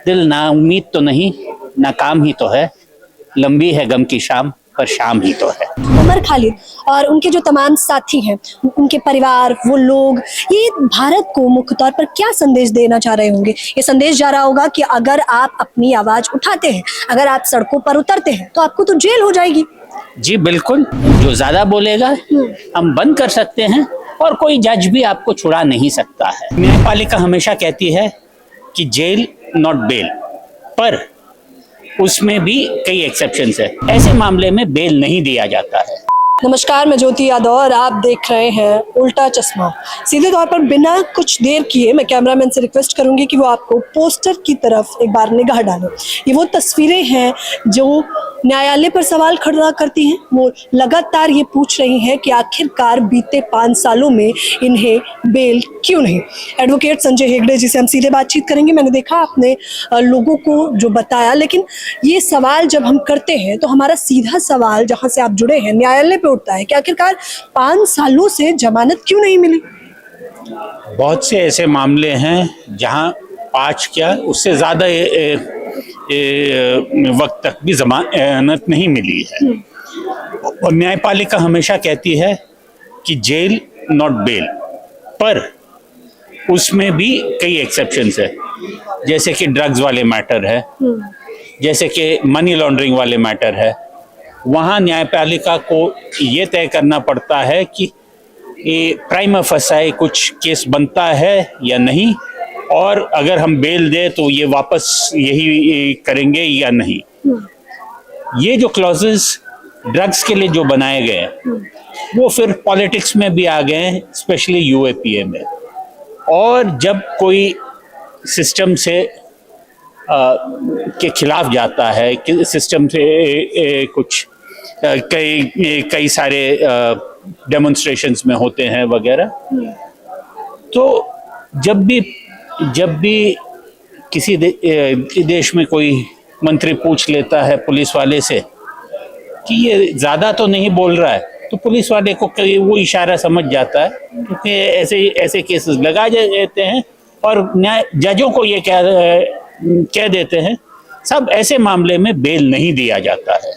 दिल ना उम्मीद तो नहीं, नाकाम ही तो है। लंबी है गम की शाम, पर शाम ही तो है। उमर खालिद और उनके जो तमाम साथी हैं, उनके परिवार, वो लोग, ये भारत को मुख्य तौर पर क्या संदेश देना चाह रहे होंगे? ये संदेश जा रहा होगा कि अगर आप अपनी आवाज उठाते हैं, अगर आप सड़कों पर उतरते हैं, तो आपको तो जेल हो जाएगी। जी बिल्कुल, जो ज्यादा बोलेगा हम बंद कर सकते हैं और कोई जज भी आपको छुड़ा नहीं सकता है। न्यायपालिका हमेशा कहती है कि जेल नॉट बेल, पर उसमें भी कई एक्सेप्शंस है। ऐसे मामले में बेल नहीं दिया जाता है। नमस्कार, मैं ज्योति यादव और आप देख रहे हैं उल्टा चश्मा। सीधे तौर पर बिना कुछ देर किए मैं कैमरामैन से रिक्वेस्ट करूंगी कि वो आपको पोस्टर की तरफ एक बार निगाह डालें। ये वो तस्वीरें हैं जो न्यायालय पर सवाल खड़ा करती हैं। वो लगातार ये पूछ रही हैं कि आखिरकार बीते 5 सालों में इन्हें बेल क्यों नहीं। एडवोकेट संजय हेगड़े जी से हम सीधे बातचीत करेंगे। मैंने देखा आपने लोगों को जो बताया, लेकिन ये सवाल जब हम करते हैं तो हमारा सीधा सवाल जहाँ से आप जुड़े हैं न्यायालय पे उठता है कि आखिरकार 5 सालों से जमानत क्यों नहीं मिली। बहुत से ऐसे मामले हैं जहां 5 क्या उससे ज्यादा वक्त तक भी जमानत नहीं मिली है। और न्यायपालिका हमेशा कहती है कि जेल नॉट बेल, पर उसमें भी कई एक्सेप्शंस है। जैसे कि ड्रग्स वाले मैटर है, जैसे कि मनी लॉन्ड्रिंग वाले मैटर है। वहाँ न्यायपालिका को ये तय करना पड़ता है कि ये प्राइमा फसाए कुछ केस बनता है या नहीं, और अगर हम बेल दे तो ये वापस यही करेंगे या नहीं। ये जो क्लॉजेस ड्रग्स के लिए जो बनाए गए वो फिर पॉलिटिक्स में भी आ गए हैं, स्पेशली यूएपीए में। और जब कोई सिस्टम से के खिलाफ जाता है, कि सिस्टम से कुछ कई सारे डेमोन्स्ट्रेशंस में होते हैं वगैरह, तो जब भी किसी देश में कोई मंत्री पूछ लेता है पुलिस वाले से कि ये ज्यादा तो नहीं बोल रहा है, तो पुलिस वाले को वो इशारा समझ जाता है, क्योंकि ऐसे केसेस लगा देते हैं और न्याय जजों को ये कह देते हैं सब ऐसे मामले में बेल नहीं दिया जाता है।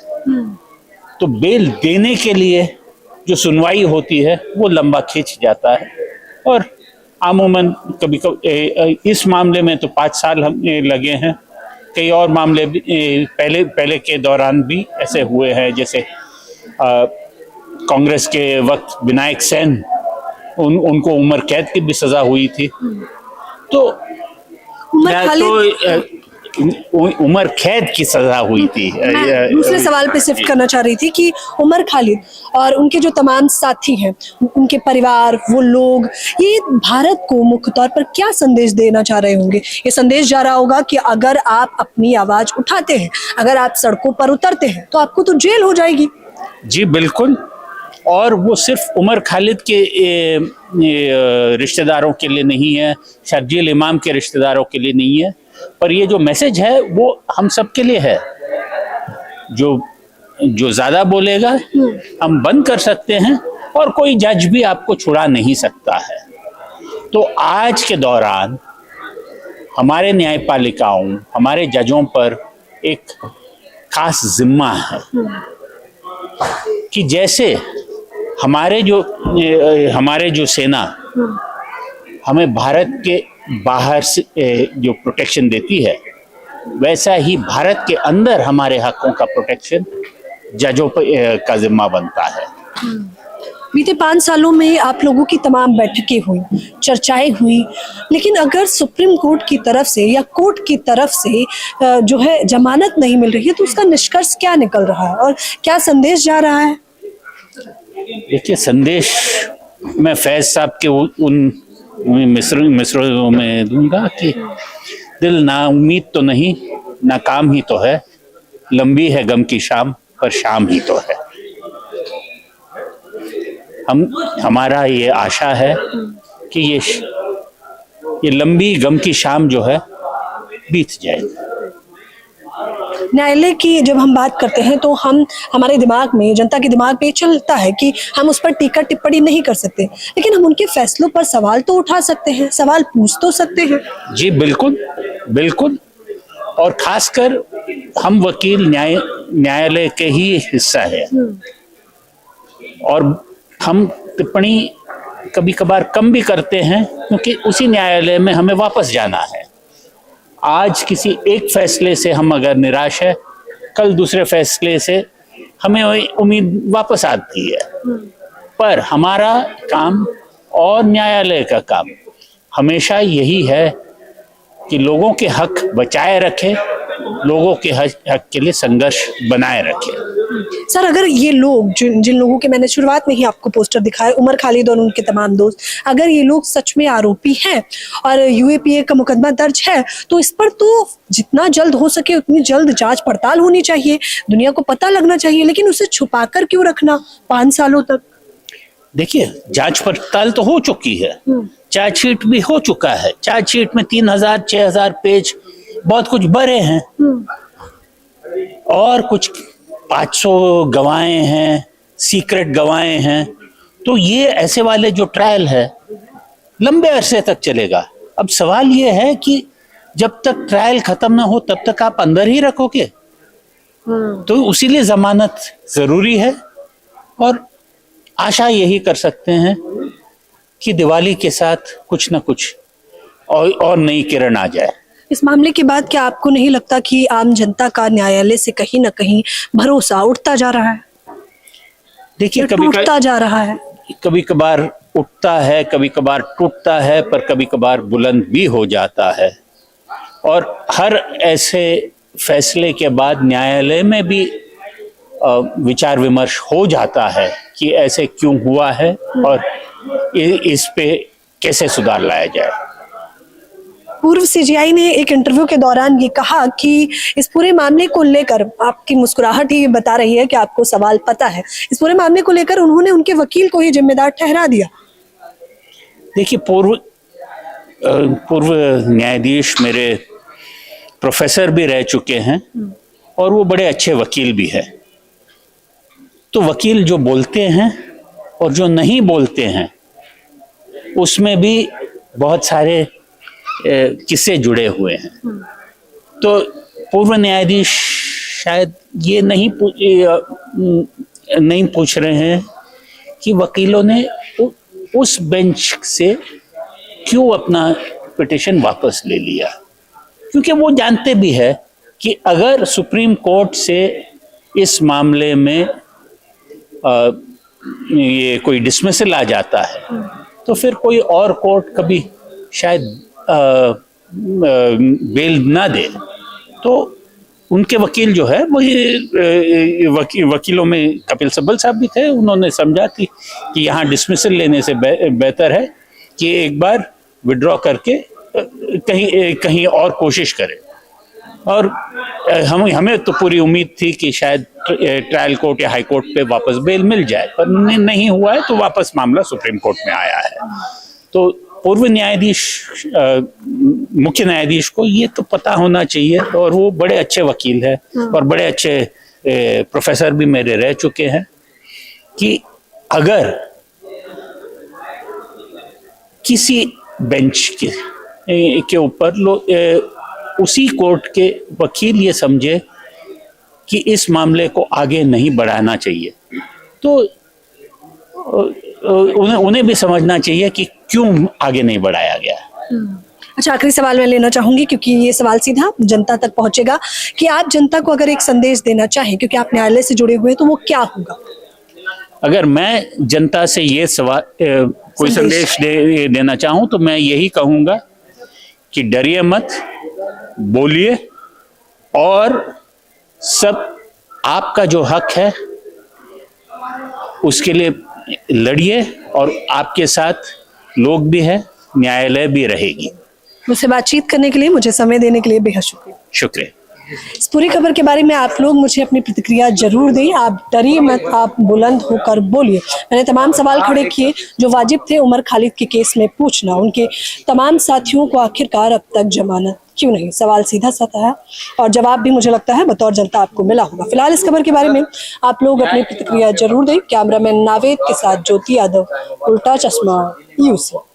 तो बेल देने के लिए जो सुनवाई होती है वो लंबा खींच जाता है, और अमूमन कभी इस मामले में तो 5 साल हमें लगे हैं। कई और मामले भी पहले के दौरान भी ऐसे हुए हैं, जैसे कांग्रेस के वक्त विनायक सेन, उनको उम्र कैद की भी सजा हुई थी। तो उमर कैद की सजा हुई थी। दूसरे सवाल पे शिफ्ट करना चाह रही थी कि उमर खालिद और उनके जो तमाम साथी हैं, उनके परिवार, वो लोग, ये भारत को मुख्य तौर पर क्या संदेश देना चाह रहे होंगे? ये संदेश जा रहा होगा कि अगर आप अपनी आवाज उठाते हैं, अगर आप सड़कों पर उतरते हैं, तो आपको तो जेल हो जाएगी। जी बिल्कुल। और वो सिर्फ उमर खालिद के रिश्तेदारों के लिए नहीं है, शर्जील इमाम के रिश्तेदारों के लिए नहीं है, पर ये जो मैसेज है वो हम सब के लिए है। जो ज्यादा बोलेगा हम बंद कर सकते हैं और कोई जज भी आपको छुड़ा नहीं सकता है। तो आज के दौरान हमारे न्यायपालिकाओं, हमारे जजों पर एक खास जिम्मा है कि जैसे हमारे जो सेना हमें भारत के बाहर से जो प्रोटेक्शन देती है, वैसा ही भारत के अंदर हमारे हकों का प्रोटेक्शन जजों का जिम्मा बनता है। बीते 5 सालों में आप लोगों की तमाम बैठकें हुई, चर्चाएं हुई, लेकिन अगर सुप्रीम कोर्ट की तरफ से या कोर्ट की तरफ से जो है जमानत नहीं मिल रही है, तो उसका निष्कर्ष क्या निकल रहा है और क्या संदेश जा रहा है? देखिए, संदेश मैं फैज साहब के उन मिसरों में दूंगा कि दिल ना उम्मीद तो नहीं, नाकाम ही तो है। लंबी है गम की शाम, पर शाम ही तो है। हमारा ये आशा है कि ये लंबी गम की शाम जो है बीत जाएगी। न्यायालय की जब हम बात करते हैं तो हमारे दिमाग में, जनता के दिमाग में चलता है कि हम उस पर टीका टिप्पणी नहीं कर सकते, लेकिन हम उनके फैसलों पर सवाल तो उठा सकते हैं, सवाल पूछ तो सकते हैं। जी बिल्कुल बिल्कुल। और खासकर हम वकील न्यायालय के ही हिस्सा है, और हम टिप्पणी कभी कभार कम भी करते हैं क्योंकि उसी न्यायालय में हमें वापस जाना है। आज किसी एक फैसले से हम अगर निराश है, कल दूसरे फैसले से हमें उम्मीद वापस आती है। पर हमारा काम और न्यायालय का काम हमेशा यही है कि लोगों के हक बचाए रखे, लोगों के हक के लिए संघर्ष बनाए रखे। सर, अगर ये लोग जिन लोगों के मैंने शुरुआत में ही आपको पोस्टर दिखाए, उमर खालिद और उनके तमाम दोस्त, अगर ये लोग सच में आरोपी हैं और यूएपीए का मुकदमा दर्ज है, तो इस पर तो जितना जल्द हो सके उतनी जल्द जांच पड़ताल होनी चाहिए, दुनिया को पता लगना चाहिए। लेकिन उसे छुपाकर क्यों रखना 5 सालों तक? देखिए, जांच पड़ताल तो हो चुकी है, चार्जशीट भी हो चुका है। चार्जशीट में 3000-6000 पेज बहुत कुछ भरे हैं, और कुछ 500 गवाहें हैं, सीक्रेट गवाहें हैं। तो ये ऐसे वाले जो ट्रायल है लंबे अरसे तक चलेगा। अब सवाल ये है कि जब तक ट्रायल खत्म ना हो तब तक आप अंदर ही रखोगे, तो उसीलिए जमानत जरूरी है। और आशा यही कर सकते हैं कि दिवाली के साथ कुछ ना कुछ और नई किरण आ जाए। इस मामले के बाद क्या आपको नहीं लगता कि आम जनता का न्यायालय से कहीं ना कहीं भरोसा उठता जा रहा है? देखिए, टूटता जा रहा है। कभी कभार उठता है, कभी कभार टूटता है, पर कभी कभार बुलंद भी हो जाता है। और हर ऐसे फैसले के बाद न्यायालय में भी विचार विमर्श हो जाता है कि ऐसे क्यों हुआ है और इस पे कैसे सुधार लाया जाए। पूर्व सीजीआई ने एक इंटरव्यू के दौरान ये कहा कि इस पूरे मामले को लेकर, आपकी मुस्कुराहट ही बता रही है कि आपको सवाल पता है, इस पूरे मामले को लेकर उन्होंने उनके वकील को ही जिम्मेदार ठहरा दिया। देखिए, पूर्व न्यायाधीश मेरे प्रोफेसर भी रह चुके हैं और वो बड़े अच्छे वकील भी हैं। तो वकील जो बोलते हैं और जो नहीं बोलते हैं उसमें भी बहुत सारे किस्से जुड़े हुए हैं। तो पूर्व न्यायाधीश शायद ये नहीं पूछ रहे हैं कि वकीलों ने उस बेंच से क्यों अपना पिटीशन वापस ले लिया, क्योंकि वो जानते भी है कि अगर सुप्रीम कोर्ट से इस मामले में ये कोई डिसमिसल आ जाता है तो फिर कोई और कोर्ट कभी शायद बेल ना दे। तो उनके वकील जो है वही वकीलों में कपिल सिब्बल साहब भी थे। उन्होंने समझा कि यहाँ डिसमिसल लेने से बेहतर है कि एक बार विड्रॉ करके कहीं और कोशिश करें। और हमें तो पूरी उम्मीद थी कि शायद ट्रायल कोर्ट या हाई कोर्ट पे वापस बेल मिल जाए, पर नहीं हुआ है, तो वापस मामला सुप्रीम कोर्ट में आया है। तो पूर्व न्यायाधीश, मुख्य न्यायाधीश को ये तो पता होना चाहिए, और वो बड़े अच्छे वकील हैं और बड़े अच्छे प्रोफेसर भी मेरे रह चुके हैं, कि अगर किसी बेंच के ऊपर उसी कोर्ट के वकील ये समझे कि इस मामले को आगे नहीं बढ़ाना चाहिए, तो उन्हें भी समझना चाहिए कि क्यों आगे नहीं बढ़ाया गया। अच्छा, आखिरी सवाल मैं लेना चाहूंगी, क्योंकि ये सवाल सीधा जनता तक पहुंचेगा, कि आप जनता को अगर एक संदेश देना चाहें, क्योंकि आप न्यायालय से जुड़े हुए हैं, तो वो क्या होगा? अगर मैं जनता से ये कोई संदेश देना चाहूं तो मैं यही कहूंगा कि डरिए मत, बोलिए, और सब आपका जो हक है उसके लिए लड़िए, और आपके साथ लोग भी हैं, न्यायालय भी रहेगी। मुझसे बातचीत करने के लिए, मुझे समय देने के लिए बेहद शुक्रिया। शुक्रिया। इस पूरी खबर के बारे में आप लोग मुझे अपनी प्रतिक्रिया जरूर दें। आप डरिए मत, आप बुलंद होकर बोलिए। मैंने तमाम सवाल खड़े किए जो वाजिब थे उमर खालिद के केस में पूछना। उनके तमाम साथियों को आखिरकार अब तक जमानत क्यों नहीं? सवाल सीधा सा था और जवाब भी मुझे लगता है बतौर जनता आपको मिला होगा। फिलहाल इस खबर के बारे में आप लोग अपनी प्रतिक्रिया जरूर दें। कैमरामैन नावेद के साथ ज्योति यादव, उल्टा चश्मा, यूसी।